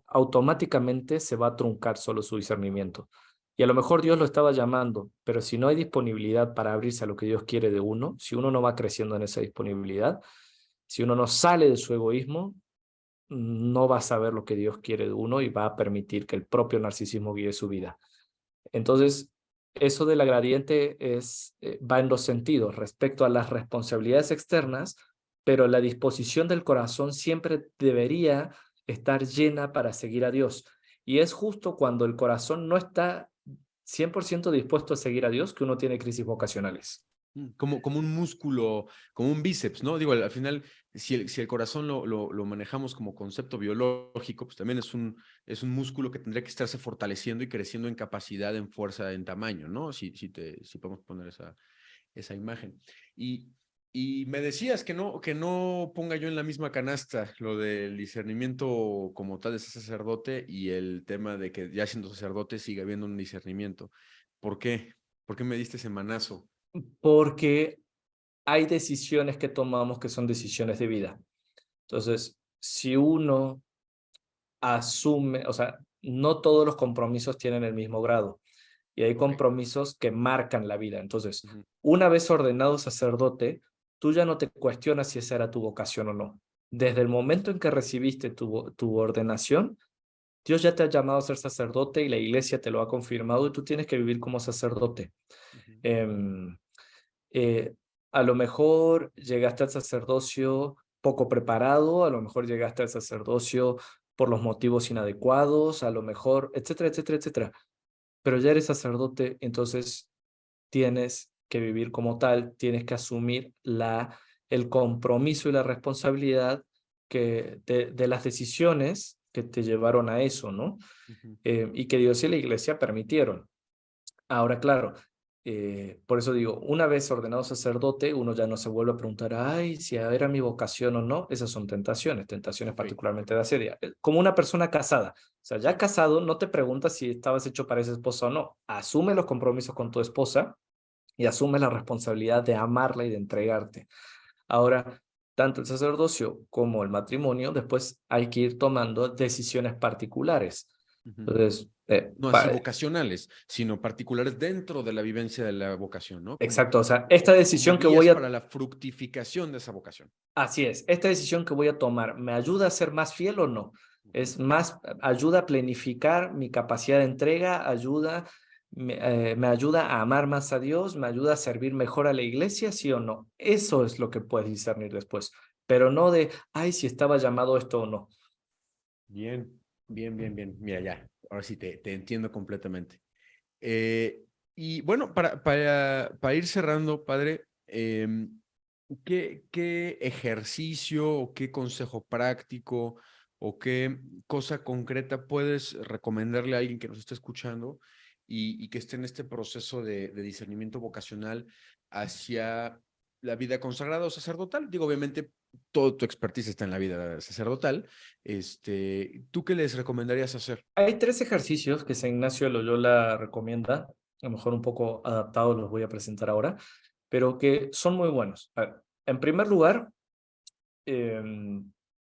automáticamente se va a truncar solo su discernimiento. Y a lo mejor Dios lo estaba llamando, pero si no hay disponibilidad para abrirse a lo que Dios quiere de uno, si uno no va creciendo en esa disponibilidad, si uno no sale de su egoísmo, no va a saber lo que Dios quiere de uno y va a permitir que el propio narcisismo guíe su vida. Entonces, eso de la gradiente va en dos sentidos, respecto a las responsabilidades externas, pero la disposición del corazón siempre debería estar llena para seguir a Dios. Y es justo cuando el corazón no está 100% dispuesto a seguir a Dios que uno tiene crisis vocacionales. Como un músculo, como un bíceps, ¿no? Digo, al final, si el corazón lo manejamos como concepto biológico, pues también es un músculo que tendría que estarse fortaleciendo y creciendo en capacidad, en fuerza, en tamaño, ¿no? Si podemos poner esa imagen. Y me decías que no ponga yo en la misma canasta lo del discernimiento como tal de ser sacerdote y el tema de que ya siendo sacerdote siga habiendo un discernimiento. ¿Por qué? ¿Por qué me diste ese manazo? Porque hay decisiones que tomamos que son decisiones de vida. Entonces, si uno asume, o sea, no todos los compromisos tienen el mismo grado y hay Ok. compromisos que marcan la vida. Entonces, Ujú. una vez ordenado sacerdote, tú ya no te cuestionas si esa era tu vocación o no. Desde el momento en que recibiste tu ordenación, Dios ya te ha llamado a ser sacerdote y la iglesia te lo ha confirmado y tú tienes que vivir como sacerdote. Ujú. Em, eh, a lo mejor llegaste al sacerdocio poco preparado, a lo mejor llegaste al sacerdocio por los motivos inadecuados, a lo mejor, etcétera, etcétera, etcétera. Pero ya eres sacerdote, entonces tienes que vivir como tal, tienes que asumir el compromiso y la responsabilidad de las decisiones que te llevaron a eso, ¿no? Ujú. Y que Dios y la iglesia permitieron. Ahora, claro, por eso digo, una vez ordenado sacerdote, uno ya no se vuelve a preguntar, ay, si era mi vocación o no. Esas son tentaciones Ok. particularmente de asedia. Como una persona casada. O sea, ya Sí. casado, no te preguntas si estabas hecho para esa esposa o no. Asume los compromisos con tu esposa y asume la responsabilidad de amarla y de entregarte. Ahora, tanto el sacerdocio como el matrimonio, después hay que ir tomando decisiones particulares. Ujú. Entonces, No así vocacionales, sino particulares dentro de la vivencia de la vocación, ¿no? Como, exacto, o sea, esta como, como decisión que guías voy para a, la fructificación de esa vocación. así es, esta decisión que voy a tomar, ¿me ayuda a ser más fiel o no? Es más, ayuda a planificar mi capacidad de entrega, me ayuda a amar más a Dios, me ayuda a servir mejor a la iglesia, sí o no. Eso es lo que puedes discernir después, pero no de, ay, si estaba llamado esto o no. Bien, bien, bien, bien. Mira, ya, ahora sí te entiendo completamente. Eh, y bueno, para ir cerrando, padre, ¿qué ejercicio o qué consejo práctico o qué cosa concreta puedes recomendarle a alguien que nos esté escuchando y que esté en este proceso de discernimiento vocacional hacia la vida consagrada o sacerdotal? Digo, obviamente, todo tu expertise está en la vida sacerdotal. ¿Tú qué les recomendarías hacer? Hay 3 ejercicios que San Ignacio de Loyola recomienda, a lo mejor un poco adaptados los voy a presentar ahora, pero que son muy buenos. A ver, en primer lugar,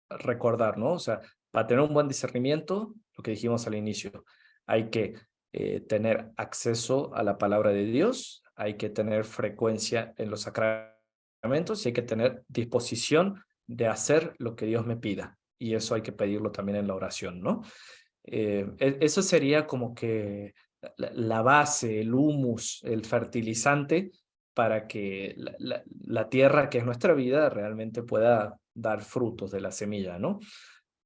recordar, ¿no? O sea, para tener un buen discernimiento, lo que dijimos al inicio, hay que tener acceso a la palabra de Dios, hay que tener frecuencia en los sacramentos y hay que tener disposición de hacer lo que Dios me pida. Y eso hay que pedirlo también en la oración, ¿no? Eso sería como que la base, el humus, el fertilizante para que la tierra, que es nuestra vida, realmente pueda dar frutos de la semilla, ¿no?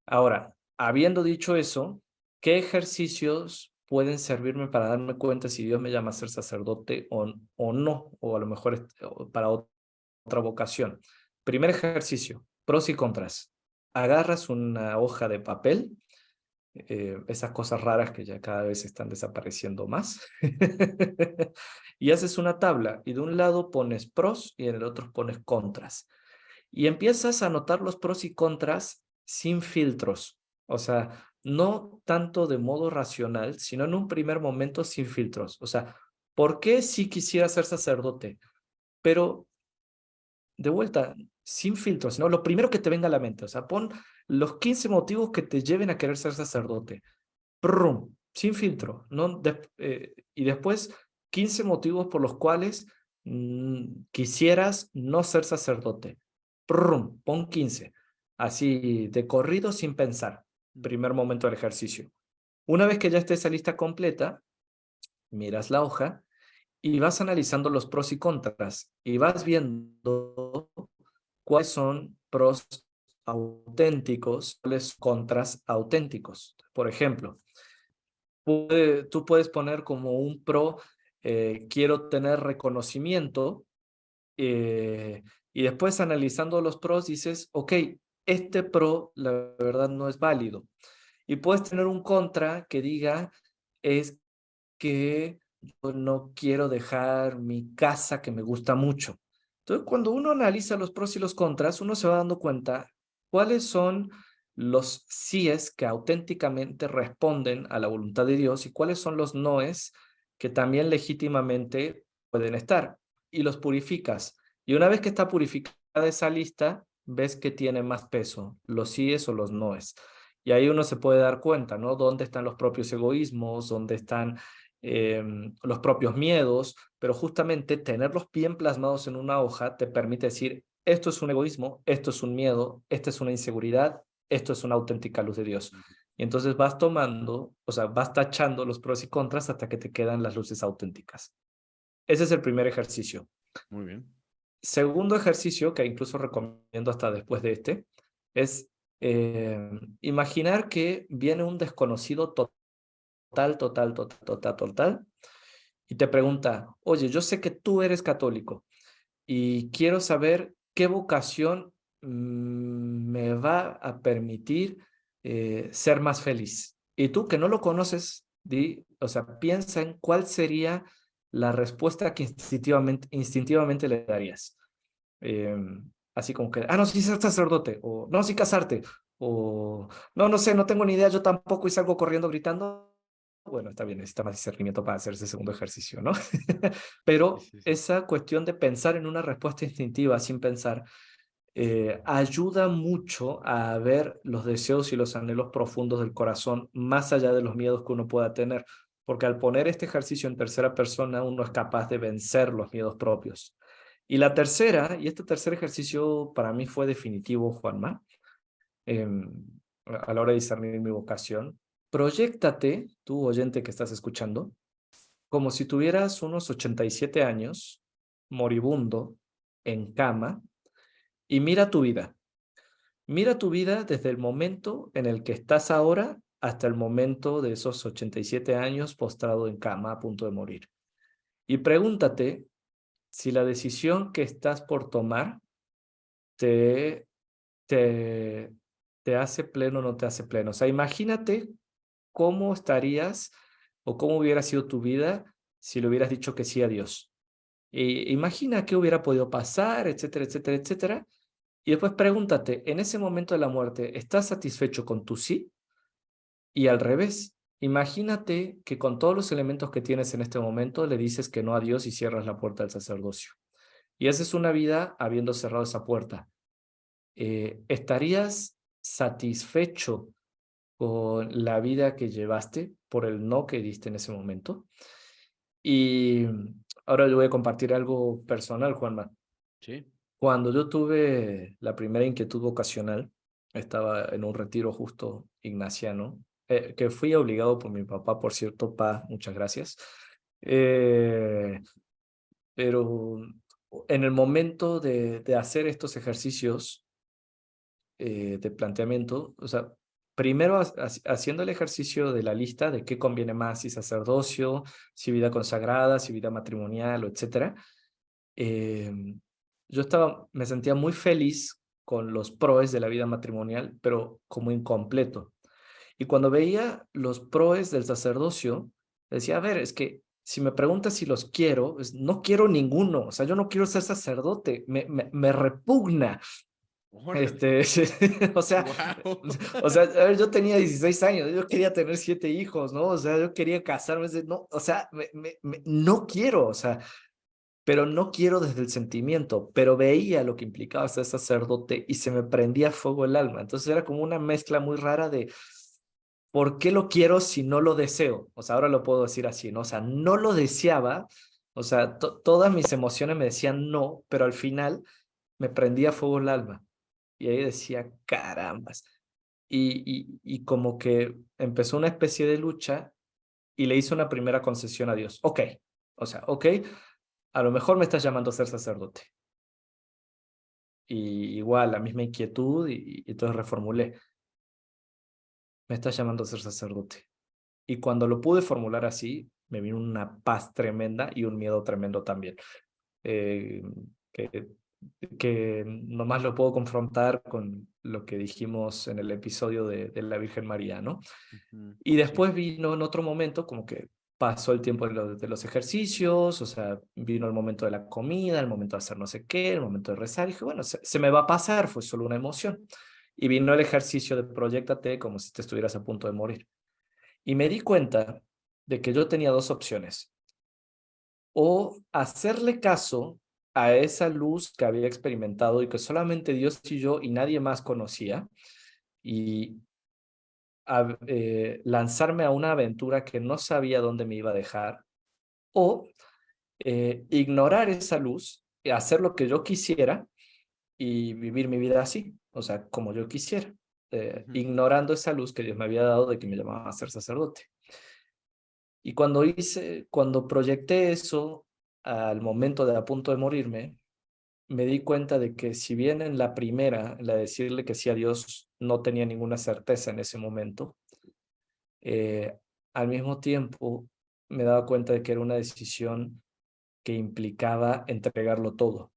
Ahora, habiendo dicho eso, ¿qué ejercicios pueden servirme para darme cuenta si Dios me llama a ser sacerdote o no? O a lo mejor para otra vocación. Primer ejercicio, pros y contras. Agarras una hoja de papel, esas cosas raras que ya cada vez están desapareciendo más, y haces una tabla y de un lado pones pros y en el otro pones contras. Y empiezas a anotar los pros y contras sin filtros, o sea, no tanto de modo racional, sino en un primer momento sin filtros. O sea, ¿por qué si quisiera ser sacerdote? Pero de vuelta, sin filtros, ¿no? Lo primero que te venga a la mente, o sea, pon los 15 motivos que te lleven a querer ser sacerdote. Prum, sin filtro, ¿no? Y después 15 motivos por los cuales quisieras no ser sacerdote. Prum, pon 15. Así de corrido sin pensar. Primer momento del ejercicio. Una vez que ya esté esa lista completa, miras la hoja y vas analizando los pros y contras y vas viendo cuáles son pros auténticos, cuáles contras auténticos. Por ejemplo, tú puedes poner como un pro, quiero tener reconocimiento, eh, y después analizando los pros dices, ok, este pro la verdad no es válido. Y puedes tener un contra que diga, es que yo no quiero dejar mi casa que me gusta mucho. Entonces, cuando uno analiza los pros y los contras, uno se va dando cuenta cuáles son los síes que auténticamente responden a la voluntad de Dios y cuáles son los noes que también legítimamente pueden estar. Y los purificas. Y una vez que está purificada esa lista, ves que tiene más peso, los síes o los noes. Y ahí uno se puede dar cuenta, ¿no? Dónde están los propios egoísmos, dónde están los propios miedos, pero justamente tenerlos bien plasmados en una hoja te permite decir, esto es un egoísmo, esto es un miedo, esta es una inseguridad, esto es una auténtica luz de Dios. Y entonces vas tomando, o sea, vas tachando los pros y contras hasta que te quedan las luces auténticas. Ese es el primer ejercicio. Muy bien. Segundo ejercicio, que incluso recomiendo hasta después de este, es imaginar que viene un desconocido total, y te pregunta, oye, yo sé que tú eres católico y quiero saber qué vocación me va a permitir ser más feliz. Y tú que no lo conoces, o sea, piensa en cuál sería la respuesta que instintivamente le darías. Eh, Así como que, no, sí ser sacerdote, o no, sí casarte, o no, no sé, no tengo ni idea, yo tampoco y salgo corriendo gritando. Bueno, está bien, necesita más discernimiento para hacer ese segundo ejercicio, ¿no? Sí, Pero sí, sí. esa cuestión de pensar en una respuesta instintiva sin pensar ayuda mucho a ver los deseos y los anhelos profundos del corazón más allá de los miedos que uno pueda tener, porque al poner este ejercicio en tercera persona uno es capaz de vencer los miedos propios. Y la tercera, y este tercer ejercicio para mí fue definitivo, Juanma, a la hora de discernir mi vocación, proyéctate, tú oyente que estás escuchando, como si tuvieras unos 87 años, moribundo, en cama, y mira tu vida. Mira tu vida desde el momento en el que estás ahora hasta el momento de esos 87 años postrado en cama a punto de morir. Y pregúntate si la decisión que estás por tomar te, te, te hace pleno o no te hace pleno. O sea, imagínate cómo estarías o cómo hubiera sido tu vida si le hubieras dicho que sí a Dios. Imagina qué hubiera podido pasar, etcétera, etcétera, etcétera. Y después pregúntate, en ese momento de la muerte, ¿estás satisfecho con tu sí? Y al revés, imagínate que con todos los elementos que tienes en este momento le dices que no a Dios y cierras la puerta del sacerdocio. Y haces una vida habiendo cerrado esa puerta. ¿Estarías satisfecho con la vida que llevaste por el no que diste en ese momento? Y ahora le voy a compartir algo personal, Juanma. Sí. Cuando yo tuve la primera inquietud vocacional, estaba en un retiro justo ignaciano, que fui obligado por mi papá, por cierto, pa, muchas gracias. Eh, pero en el momento de hacer estos ejercicios de planteamiento, o sea, primero haciendo el ejercicio de la lista de qué conviene más, si sacerdocio, si vida consagrada, si vida matrimonial, o etcétera. eh, yo me sentía muy feliz con los proes de la vida matrimonial, pero como incompleto. Y cuando veía los proes del sacerdocio, decía, a ver, es que si me preguntas si los quiero, no quiero ninguno, o sea, yo no quiero ser sacerdote, me repugna. Órale. Este, o sea, Wow. a ver, yo tenía 16 años, yo quería tener 7 hijos, ¿no? O sea, yo quería casarme, no, o sea, no quiero, o sea, pero no quiero desde el sentimiento, pero veía lo que implicaba ser sacerdote y se me prendía fuego el alma. Entonces era como una mezcla muy rara de ¿por qué lo quiero si no lo deseo? O sea, ahora lo puedo decir así, ¿no? O sea, no lo deseaba, o sea, todas mis emociones me decían no, pero al final me prendía fuego el alma. Y ahí decía, carambas. Y como que empezó una especie de lucha y le hice una primera concesión a Dios. Ok, o sea, ok, a lo mejor me estás llamando a ser sacerdote. Y igual, la misma inquietud y entonces reformulé, me estás llamando a ser sacerdote. Y cuando lo pude formular así, me vino una paz tremenda y un miedo tremendo también. Eh, que, que nomás lo puedo confrontar con lo que dijimos en el episodio de la Virgen María, ¿no? Ujú. Y Sí. después vino en otro momento, como que pasó el tiempo de los ejercicios, o sea, vino el momento de la comida, el momento de hacer no sé qué, el momento de rezar, y dije, bueno, se me va a pasar, fue solo una emoción. Y vino el ejercicio de proyéctate como si te estuvieras a punto de morir. Y me di cuenta de que yo tenía dos opciones. O hacerle caso a esa luz que había experimentado y que solamente Dios y yo y nadie más conocía, y lanzarme a una aventura que no sabía dónde me iba a dejar, o ignorar esa luz, hacer lo que yo quisiera y vivir mi vida así, o sea, como yo quisiera, Ujú. ignorando esa luz que Dios me había dado de que me llamaba a ser sacerdote. Y cuando proyecté eso al momento de a punto de morirme, me di cuenta de que si bien en la primera, la de decirle que sí a Dios, no tenía ninguna certeza en ese momento, eh, al mismo tiempo me daba cuenta de que era una decisión que implicaba entregarlo todo.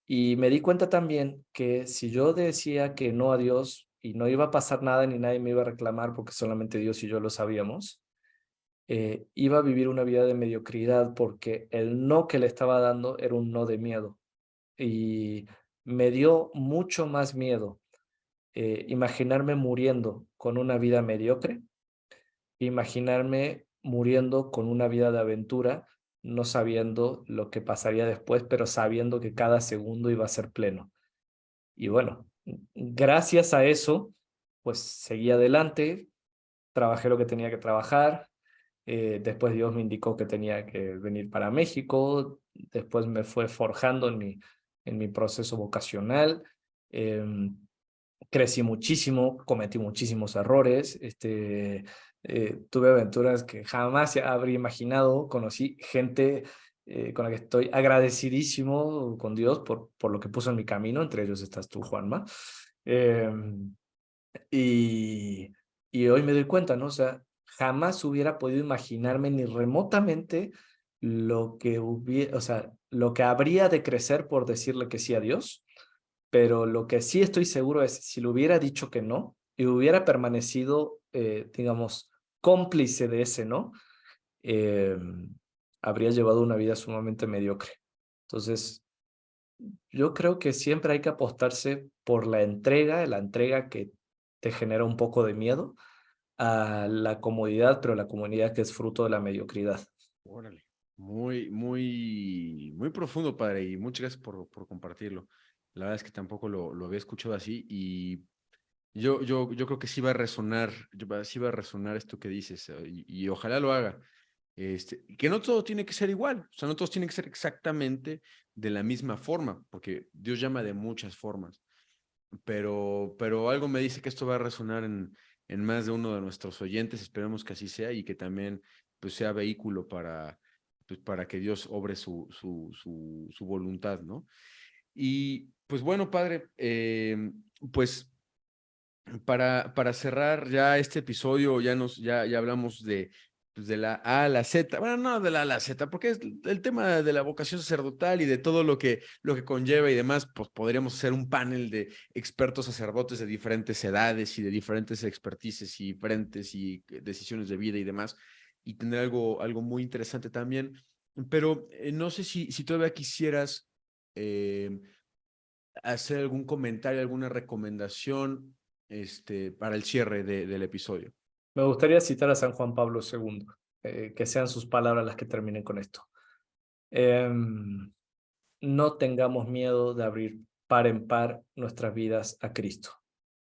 Y me di cuenta también que si yo decía que no a Dios y no iba a pasar nada ni nadie me iba a reclamar porque solamente Dios y yo lo sabíamos, iba a vivir una vida de mediocridad porque el no que le estaba dando era un no de miedo. Y me dio mucho más miedo imaginarme muriendo con una vida mediocre, imaginarme muriendo con una vida de aventura, no sabiendo lo que pasaría después, pero sabiendo que cada segundo iba a ser pleno. Y bueno, gracias a eso, pues seguí adelante, trabajé lo que tenía que trabajar. Después Dios me indicó que tenía que venir para México. Después me fue forjando en mi proceso vocacional. crecí muchísimo, cometí muchísimos errores, tuve aventuras que jamás habría imaginado, conocí gente con la que estoy agradecidísimo con Dios por lo que puso en mi camino, entre ellos estás tú, Juanma. Eh, y, y hoy me doy cuenta, ¿no? O sea, jamás hubiera podido imaginarme ni remotamente lo que hubiera, o sea, lo que habría de crecer por decirle que sí a Dios, pero lo que sí estoy seguro es, si le hubiera dicho que no y hubiera permanecido, digamos, cómplice de ese no, eh, habría llevado una vida sumamente mediocre. Entonces, yo creo que siempre hay que apostarse por la entrega que te genera un poco de miedo, a la comodidad, pero la comodidad que es fruto de la mediocridad. Órale. Muy, muy, muy profundo, padre, y muchas gracias por compartirlo. La verdad es que tampoco lo había escuchado así y yo creo que sí va a resonar, sí va a resonar esto que dices y ojalá lo haga. Que no todo tiene que ser igual, o sea, no todos tienen que ser exactamente de la misma forma, porque Dios llama de muchas formas, pero algo me dice que esto va a resonar en más de uno de nuestros oyentes, esperemos que así sea y que también pues, sea vehículo pues, para que Dios obre su voluntad, ¿no? Y pues bueno, padre, pues para cerrar ya este episodio, ya hablamos pues de la A a la Z, bueno, no de la A a la Z, porque es el tema de la vocación sacerdotal y de todo lo que conlleva y demás, pues podríamos hacer un panel de expertos sacerdotes de diferentes edades y de diferentes expertices y frentes y decisiones de vida y demás, y tener algo muy interesante también. Pero no sé si todavía quisieras eh, hacer algún comentario, alguna recomendación para el cierre del episodio. Me gustaría citar a San Juan Pablo II, que sean sus palabras las que terminen con esto. No tengamos miedo de abrir par en par nuestras vidas a Cristo.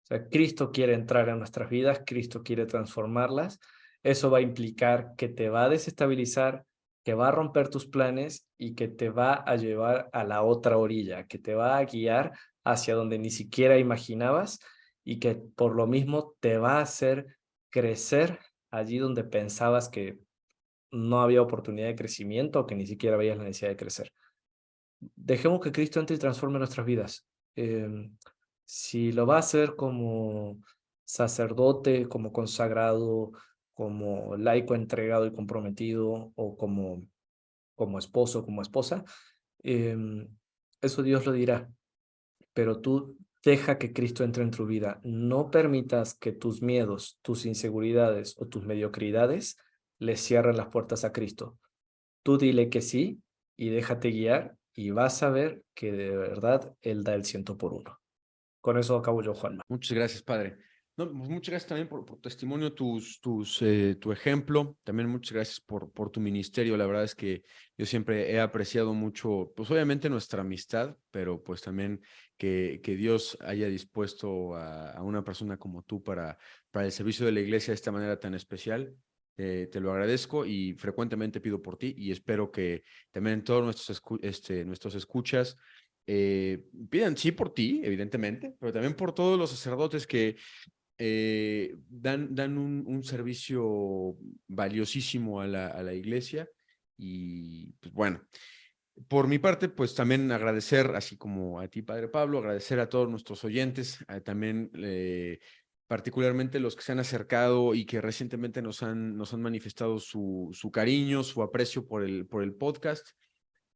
O sea, Cristo quiere entrar en nuestras vidas, Cristo quiere transformarlas. Eso va a implicar que te va a desestabilizar, que va a romper tus planes y que te va a llevar a la otra orilla, que te va a guiar hacia donde ni siquiera imaginabas y que por lo mismo te va a hacer crecer allí donde pensabas que no había oportunidad de crecimiento o que ni siquiera veías la necesidad de crecer. Dejemos que Cristo entre y transforme nuestras vidas. Si lo va a hacer como sacerdote, como consagrado, como laico entregado y comprometido, o como esposo, como esposa, eso Dios lo dirá. Pero tú deja que Cristo entre en tu vida. No permitas que tus miedos, tus inseguridades o tus mediocridades le cierren las puertas a Cristo. Tú dile que sí y déjate guiar y vas a ver que de verdad Él da el 100 por 1. Con eso acabo yo, Juanma. Muchas gracias, padre. No, pues muchas gracias también por tu testimonio, tu ejemplo. También muchas gracias por tu ministerio. La verdad es que yo siempre he apreciado mucho, pues obviamente nuestra amistad, pero pues también que Dios haya dispuesto a una persona como tú para el servicio de la iglesia de esta manera tan especial. Te lo agradezco y frecuentemente pido por ti y espero que también todos nuestros escuchas pidan sí por ti, evidentemente, pero también por todos los sacerdotes que dan un servicio valiosísimo a la iglesia. Y pues bueno, por mi parte, pues también agradecer, así como a ti, Padre Pablo, agradecer a todos nuestros oyentes, también particularmente los que se han acercado y que recientemente nos han manifestado su cariño, su aprecio por el podcast.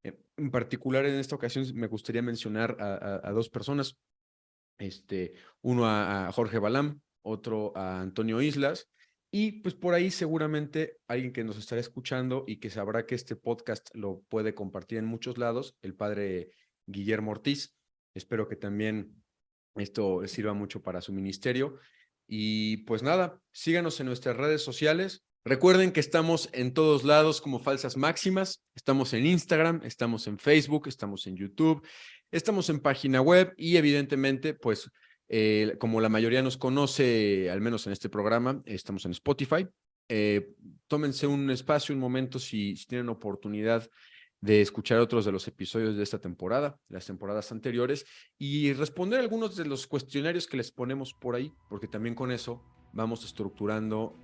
En particular, en esta ocasión me gustaría mencionar a dos personas, uno a Jorge Balam, otro a Antonio Islas, y pues por ahí seguramente alguien que nos estará escuchando y que sabrá que este podcast lo puede compartir en muchos lados, el padre Guillermo Ortiz. Espero que también esto les sirva mucho para su ministerio. Y pues nada, síganos en nuestras redes sociales. Recuerden que estamos en todos lados como Falsas Máximas. Estamos en Instagram, estamos en Facebook, estamos en YouTube, estamos en página web y evidentemente, pues como la mayoría nos conoce, al menos en este programa, estamos en Spotify. Tómense un espacio, un momento, si tienen oportunidad de escuchar otros de los episodios de esta temporada, las temporadas anteriores, y responder algunos de los cuestionarios que les ponemos por ahí, porque también con eso vamos estructurando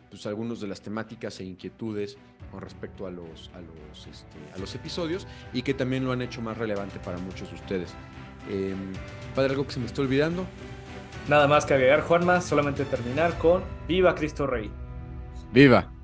pues algunas de las temáticas e inquietudes con respecto a los episodios, y que también lo han hecho más relevante para muchos de ustedes. Padre, ¿algo que se me está olvidando? Nada más que agregar, Juanma, solamente terminar con Viva Cristo Rey. ¡Viva!